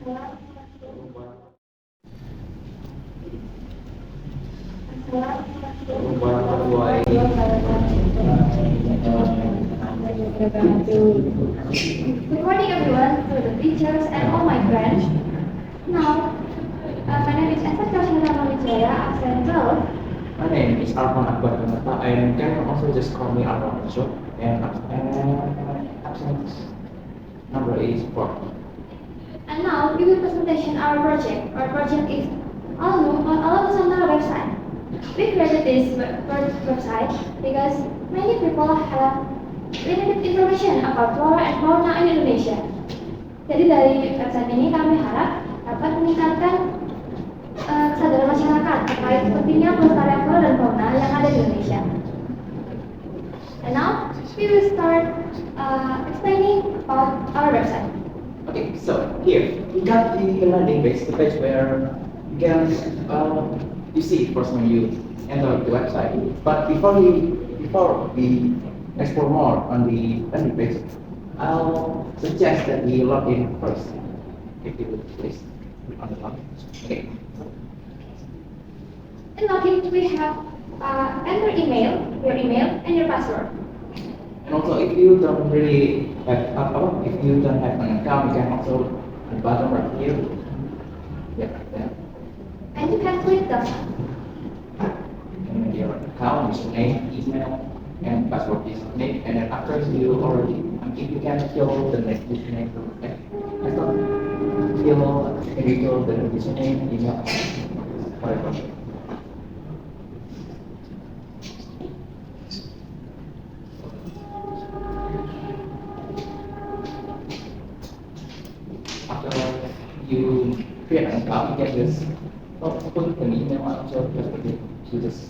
Good morning everyone, to the teachers and all my friends. Now, my name is Esther Kasyana Wijaya, absen 12. My name is Arman Akbar Donata, and can also just call me Arman also. And absence number is 4. And now, we will presentation our project. Our project is Alam Nusantara website. We created this website because many people have limited information about flora and fauna in Indonesia. Jadi dari website ini kami harap dapat meningkatkan kesadaran masyarakat terkait pentingnya pelestarian flora dan fauna yang ada di Indonesia. And now we will start explaining about our website. Okay, so here we got the landing page, the page where you can you see it first when you enter the website. But before we explore more on the landing page, I'll suggest that we log in first. If you would please on the login. Okay. In login, we have enter your email, and your password. And also, if you don't really have, if you don't have an account, you can also on the bottom right here. Yeah, there. And you can click the And your account, username, email, and password is name. And then after you already, if you can fill the next username, okay? I thought fill the username, email, whatever. After you create an account, you can just put an email also to this.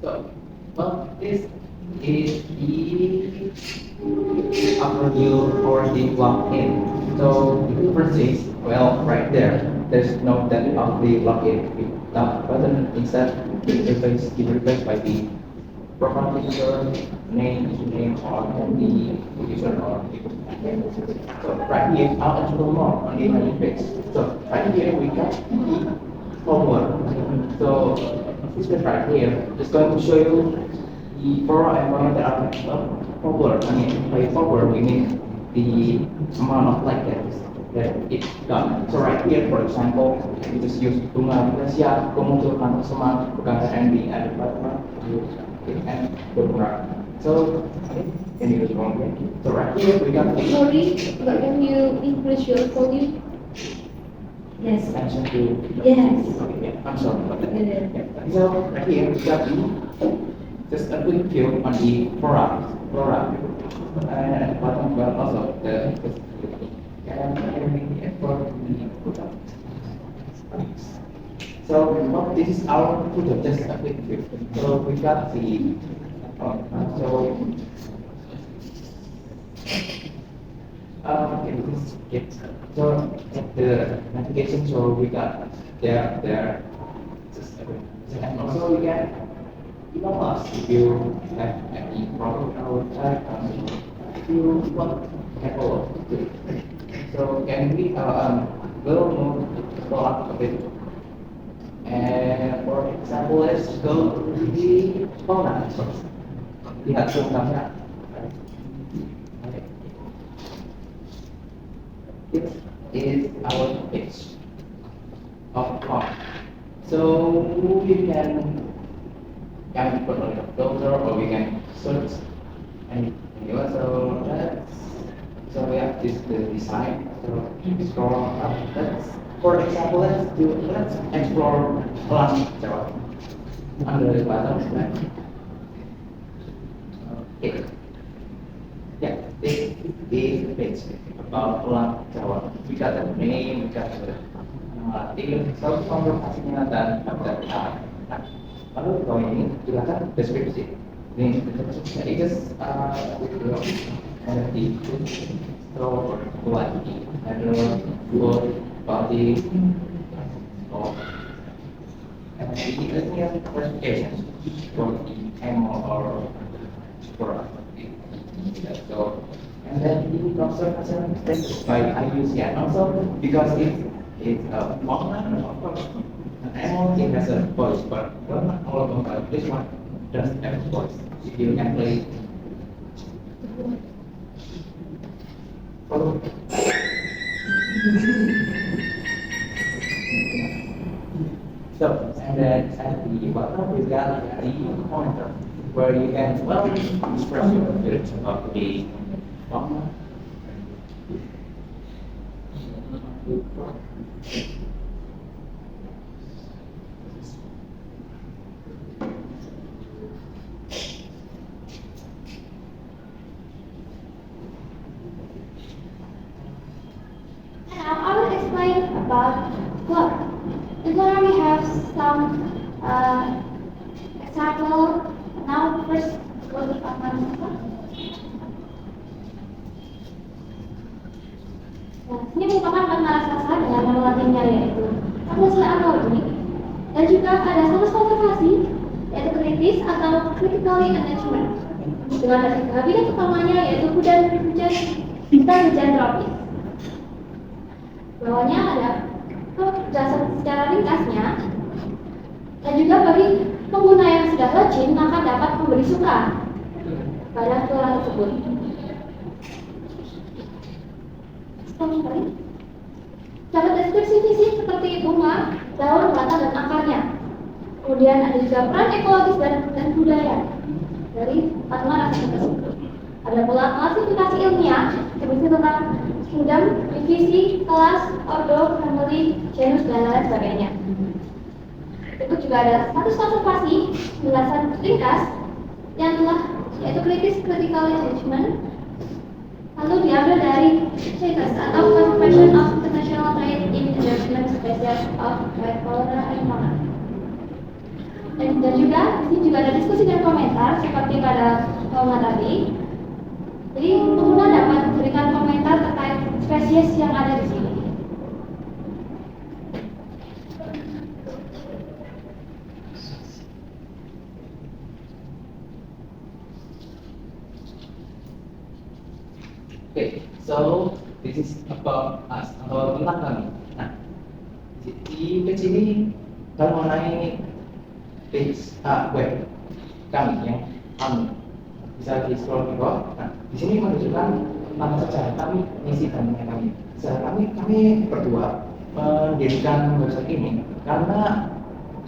So, well, this is the after you already logged in. So the first is, well, right there. There's no that of the login button. Instead, it replaced by the profile picture, name, username, or the user or so right here, I'll explore more on the landing page. So right here we got the forward. So this is right here. It's going to show you the flora and fauna that are forward. I mean, by forward we mean the amount of like that it's done. So right here, for example, we just use bunga Indonesia, kemunculan semangat kekayaan di ada pada and bunga. So can you use wrong here? So right here we got the sorry, but can you increase your volume? Yes. mention to Yes. okay, yeah, I'm sorry about that. Yeah. Yeah. So right here we got the just a quick view on the flora, and at the bottom well also the so well, this is our photo, just a quick view. So we got the so okay, this get so the navigation. So we got there just a quick. And also we get email us if you have any problem with our website. If you want to have a look. So can we will move go up a bit. And for example, let's go to the fauna first. Lihat contohnya. It is our page of fauna. So we can put on a filter or we can search and so so we have this the design. So scroll up. For example, let's explore Elang Jawa under the bottom. Okay. Yeah, this is the page about Elang Jawa. We got the name, we got the konversasinya dan lalu kalau ini silakan deskripsi. Ini deskripsinya itu ada di so lagi ada dua body and the classification for the animal or for So, and then the observation is by IUCN also because it's a online and it has a voice, but not all of them. This one does have a voice. You can play. Follow. So, and then at the bottom we've got the pointer where you can well express your feelings about the formula. Now I will explain about flora. In flora we have some example. Now first we'll look at one. Nah, ini merupakan makna raksasa dengan nama latinnya yaitu Acacia analogy dan juga ada status konservasi yaitu kritis atau critically endangered dengan habitat utamanya yaitu hujan dan hujan tropis. Bawahnya ada penjelasan secara ringkasnya dan juga bagi pengguna yang sudah rajin maka dapat memberi suka pada flora tersebut. Dapat deskripsi fisik seperti bunga, daun, batang, dan akarnya. Kemudian ada juga peran ekologis dan budaya dari tanaman raksasa tersebut. Ada pula klasifikasi ilmiah seperti tentang kingdom, divisi, kelas, ordo, family, genus, dan lain sebagainya. Berikut juga ada status konservasi, penjelasan ringkas yang telah yaitu kritis critical engagement. Lalu diambil dari CITES atau Convention of International Trade in Endangered Species of Flora and Fauna. Dan juga di sini juga ada diskusi dan komentar seperti pada fauna tadi. Jadi pengguna dapat memberikan komentar terkait spesies yang ada di sini. Okay, so this is about us, about tentang kami. Nah, di page ini kalau mengenai page web kami yang kami bisa di scroll di bawah. Nah, di sini menunjukkan tentang sejarah kami, misi dan kami. Sejarah kami berdua mendirikan website ini karena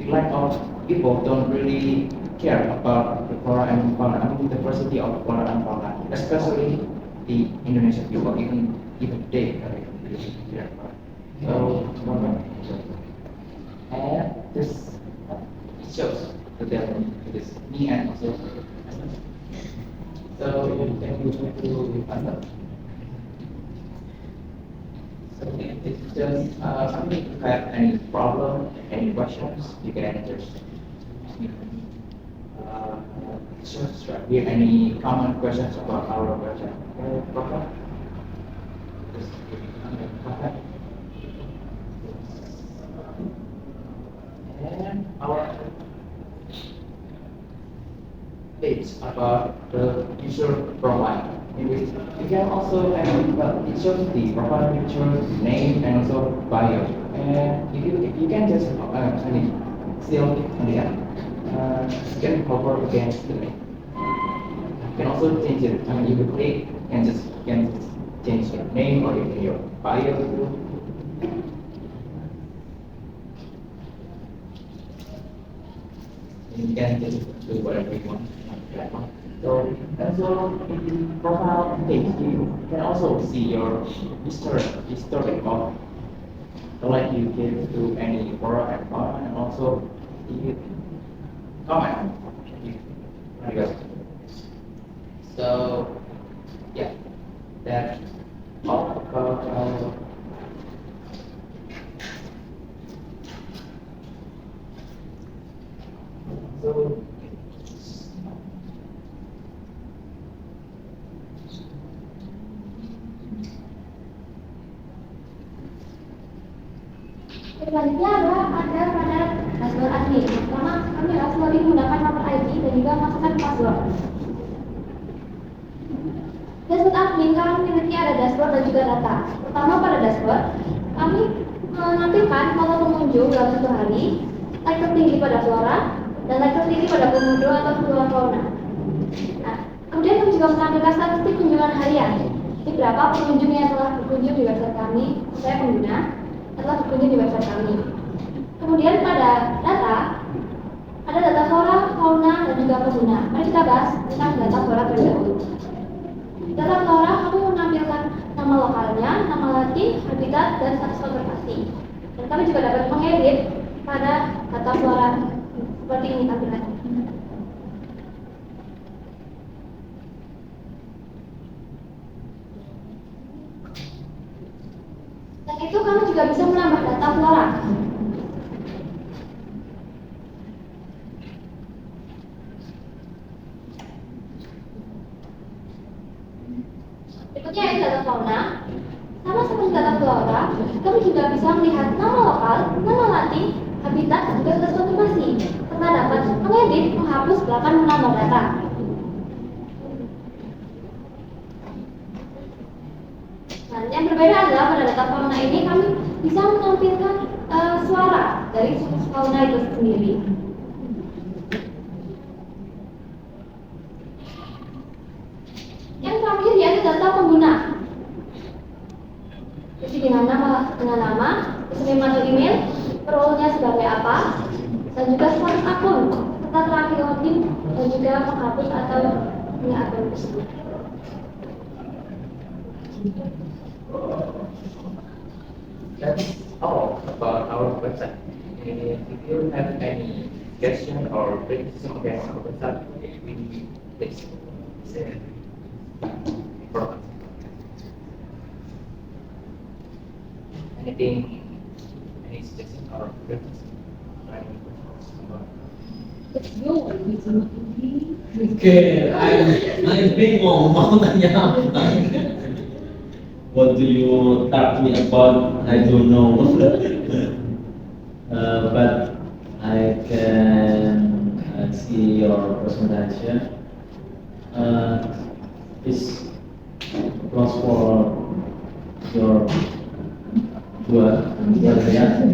the lack of people don't really care about the flora and fauna, I mean the diversity of flora and fauna, especially the Indonesian people, even they are here. So, and this shows that it is me and also. So you can go to Anna. So it's just something. If you have any problem, any questions, you can just. Just right here. Any common questions about our website? Proper? Just and our page about the user profile. In which you can also it shows the profile picture, name, and also bio. And if you can just still on the app. You can hover against the name. You can also change it. I mean, you can click and just change your name or even your bio. You can just do whatever you want. So, and so in the profile page, you can also see your history of the like you give to any flora and fauna, and also you comment. So, yeah, that's all about our. So, Selanjutnya ada pada dashboard admin. Pertama, kami harus menggunakan nomor ID dan juga masukkan password. ada dashboard dan juga data. Pertama pada dashboard, kami menampilkan foto pengunjung dalam satu hari, like tertinggi pada flora, dan like tertinggi pada komodo atau flora fauna. Nah, kemudian kami juga menampilkan statistik kunjungan harian. Jadi berapa pengunjung yang telah berkunjung di website kami, saya pengguna, yang telah berkunjung di website kami. Kemudian pada data, ada data flora, fauna, dan juga pengguna. Mari kita bahas tentang data flora terlebih dahulu. Data flora kami menampilkan nama lokalnya, nama latin, habitat, dan status konservasi. Dan kami juga dapat mengedit pada data flora seperti ini tampilannya. Dan itu kami juga bisa menambah data flora. Berikutnya ini data fauna. Sama seperti data flora, kami juga bisa melihat nama lokal, nama latin, habitat, dan juga status konservasi. Serta dapat mengedit, menghapus, bahkan menambah data. Nah, yang berbeda adalah pada data fauna ini kami bisa menampilkan suara dari suku fauna itu sendiri. Yang terakhir yaitu data pengguna. Isi dengan nama, username atau email, role-nya sebagai apa, dan juga status akun, serta terakhir login dan juga menghapus atau punya akun tersebut. That's all about our website. And if you have any question or criticism against our website, we please send for us. Anything, any suggestion or criticism? Oke, I'm bingung mau tanya apa. What do you talk me about? I don't know. But I can see your presentation. Is applause for your buat saya.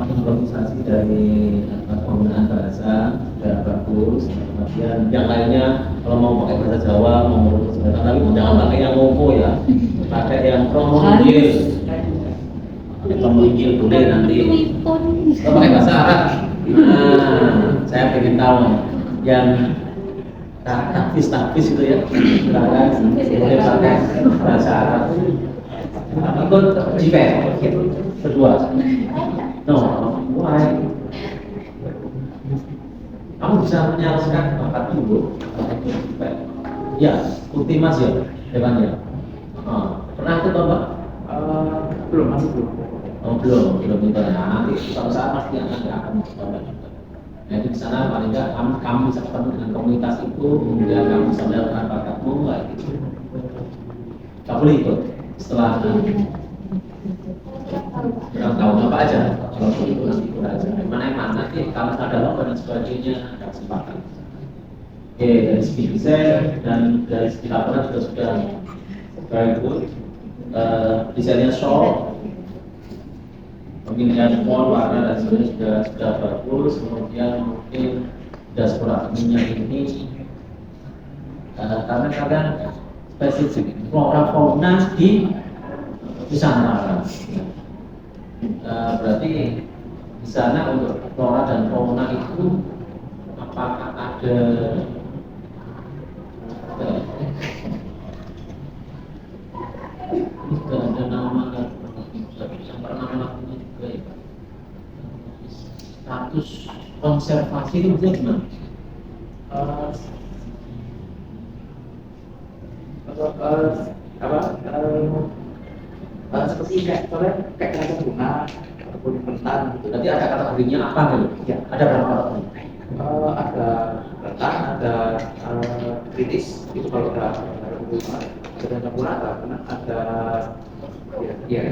Improvisasi dari penggunaan bahasa sudah bagus. Kemudian yang lainnya kalau mau pakai bahasa Jawa mau ngurus bahasa, tapi jangan pakai yang ngoko ya, pakai yang promoinggil. Promoinggil boleh nanti. Kalau pakai bahasa Arab, saya pengen tahu yang taktis itu ya, silakan boleh pakai bahasa Arab. Ikut JPEG kedua. No, why? Kamu bisa menyalurkan bakat dulu. Ya, ultimas ya, depannya. Pernah ikut Mbak? Belum, masih belum. Oh, belum itu. Nah, nanti suatu saat pasti akan mencoba. Nah, itu di sana paling nggak kamu bisa ketemu dengan komunitas itu, kemudian kamu bisa menyalurkan bakatmu, kayak gitu. Kamu boleh ikut setelah berapa tahun apa aja, kalau itu nanti ikut aja. Mana nanti kalau ada lomba dan sebagainya ada kesempatan. Oke, dari segi desain dan dari segi laporan sudah very good. Desainnya short, pemilihan font, warna dan sebagainya sudah bagus. Kemudian mungkin dashboard adminnya ini karena kalian spesifik flora fauna di Nusantara. Berarti di sana untuk flora dan fauna itu apakah ada nama lakunya juga ya Pak. Status konservasi itu gimana? Seperti kayak rasa bunga ataupun rentan gitu. Berarti ada kategorinya apa gitu? Ya. Ada berapa kategori? Ada rentan, ada kritis itu kalau udah bunga, ada campurata, karena ada ya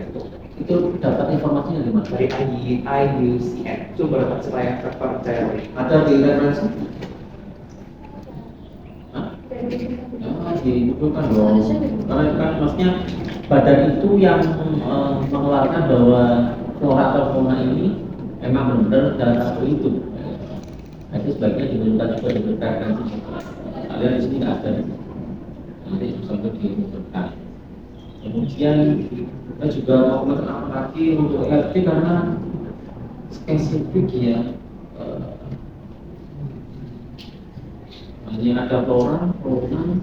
Itu dapat informasinya di mana? dari IUCN sumber terpercaya. Ada di referensi? Hah? itu kan dong, karena itu kan maksudnya badan itu yang mengeluarkan bahwa flora atau fauna ini emang benar dalam satu itu. Nah, itu sebaiknya dimunculkan juga di frekuensi. Kalian di sini nggak ada, nanti sampai dimunculkan. Kemudian kita juga mau kenapa lagi untuk RT karena spesifik ya. Hanya ada flora, fauna,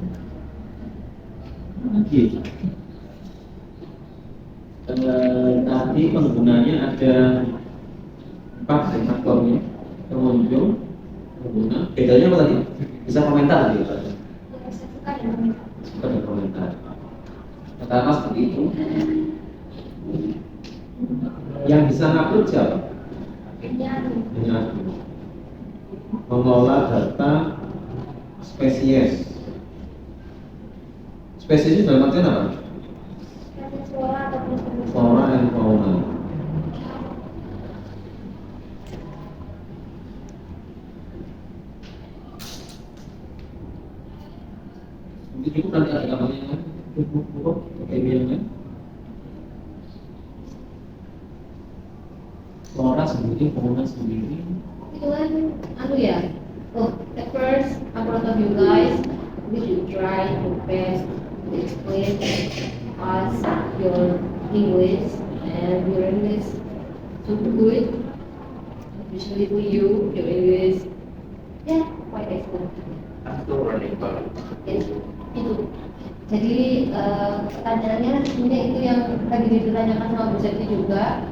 lagi. Tadi penggunanya ada 4 faktornya, pengunjung, pengguna. Bedanya apa tadi? Bisa komentar tadi? Suka dan komentar. Kata seperti itu. Yang bisa ngupload siapa? Penyanyi. Mengolah data spesies. Spesies itu dalam artian apa? Flora dan fauna. Mungkin itu nanti ada gambarnya kan? Kemiannya. Flora sendiri, fauna sendiri. Itu kan, anu ya. Oh, at first, I'm proud of you guys. We should try your best to explain us your English, and your English super good. Especially for you, your English, yeah, quite excellent. Yes, itu. Jadi pertanyaannya sebenarnya itu yang tadi ditanyakan sama Bu Septi juga.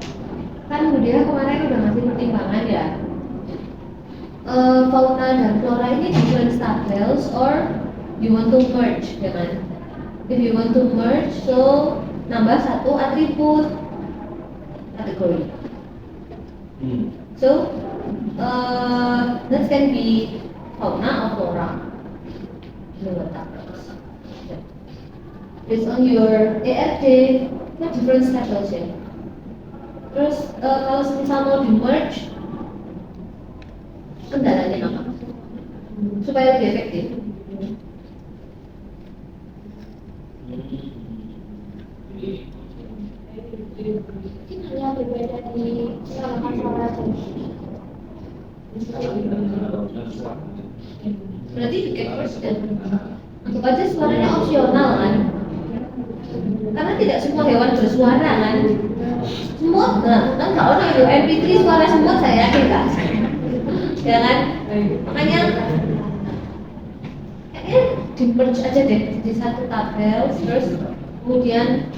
Kan Bu Dira kemarin udah ngasih pertimbangan ya. Fauna dan flora ini different tabels or you want to merge, ya kan? If you want to merge, so nambah 1 atribut kategori. So that can be fauna or flora. Dua tabels. Based on your ERD, ada different tabels ya. Terus kalau misal mau di merge, kendalanya apa? Supaya lebih efektif. Mungkin hanya berbeda di masalah aja. Berarti tiket first dan anggap aja suaranya opsional kan? Karena tidak semua hewan bersuara kan? Semut, nah, kan nggak ada itu MP3 suara semut saya yakin kan? Ya kan? Makanya di merge aja deh di satu tabel, terus kemudian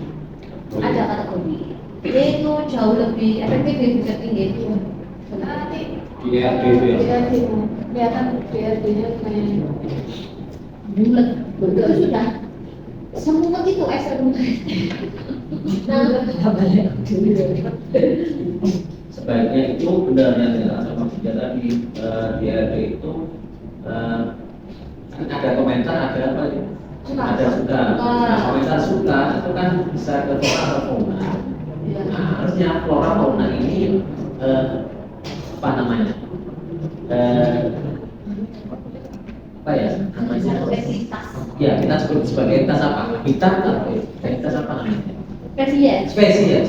ada kategori. Ini itu jauh lebih efektif ya, bisa tinggi. Nanti Iya, kelihatan BRD-nya kayak Bulat, betul sudah. Semua itu ekstrem. sebaiknya itu benar yang sama dia tadi di RT itu kan ada komentar, ada apa ya? Ada suka. Nah, komentar suka itu kan bisa ke flora atau fauna. Nah, harusnya flora fauna ini apa namanya? Apa ya namanya? Ya, kita sebut sebagai entitas apa? Habitat atau entitas apa namanya? Spesies. Spesies.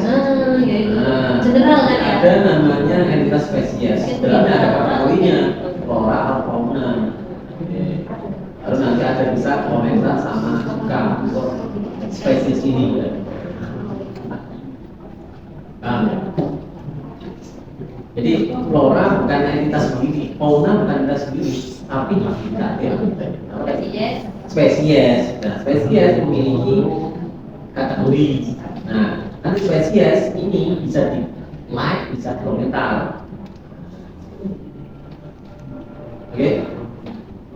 Ya itu. Nah, General kan ya. ada namanya entitas spesies. Dalamnya ada kategorinya, flora atau fauna. Lalu nanti ada bisa komentar sama suka untuk spesies ini. Ya. Paham ya? Jadi flora bukan entitas sendiri, fauna bukan entitas sendiri, tapi habitat ya. Spesies. Spesies. Nah, spesies memiliki kategori. Nah, nanti spesies ini bisa di like, bisa di komentar. Oke?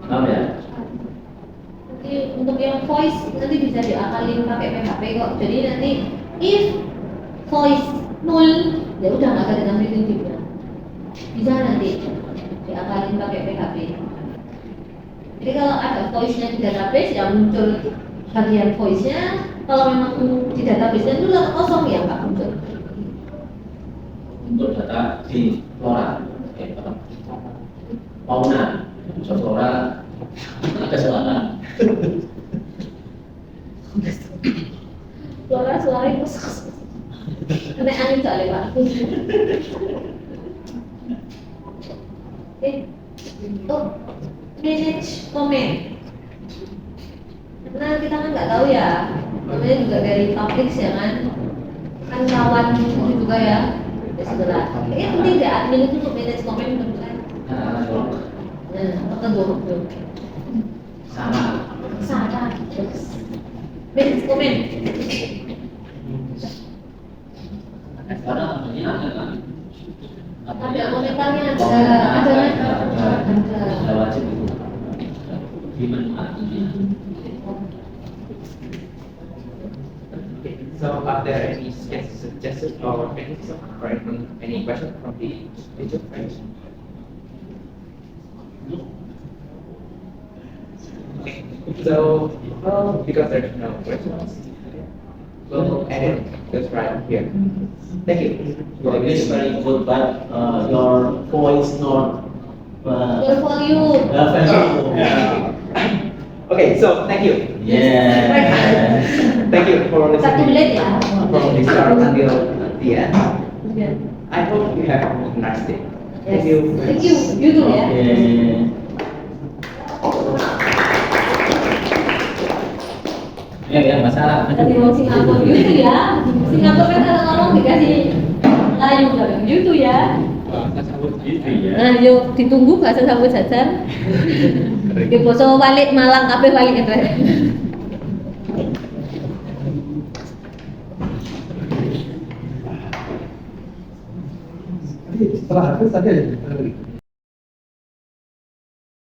Paham ya? Nanti untuk yang voice nanti bisa diakalin pakai PHP kok. Jadi nanti if voice 0, ya udah nggak ada dengan primitifnya. Bisa nanti diakalin pakai PHP. Jadi kalau ada voice-nya di database ya muncul bagian voice-nya. Kalau memang di database-nya itu kosong ya nggak muncul. Untuk data di flora, fauna, flora ada suara. Oh, manage comment. Karena kita kan nggak tahu ya, namanya juga dari public ya kan kawan juga ya, ya segera. Ini penting nggak admin itu untuk manage comment benar. Nah, betul. Sama. Sama. Manage comment. Sekarang ini ada kan? Ada komentarnya ada. Ada wajib itu. Dimanfaatkan. So are there any suggestions or any questions from the teacher friends? Okay. So because there's no questions, we'll end it just right here. Thank you. Your English very good, but your voice not. Your volume. Okay, so thank you. Yeah. Thank you for Satu listening menit ya. from the start until the end. Iya. I hope you have a nice day. Yes. Thank you. Thank you. You too ya. Ya, masalah. Ada di bawah Singapura you too ya. Singapura kan kalau ngomong dikasih Melayu bilang you too ya. Gitu ya. Nah, yuk ditunggu bahasa sambut jajan. Di boso balik Malang kabeh balik itu. Setelah habis tadi ada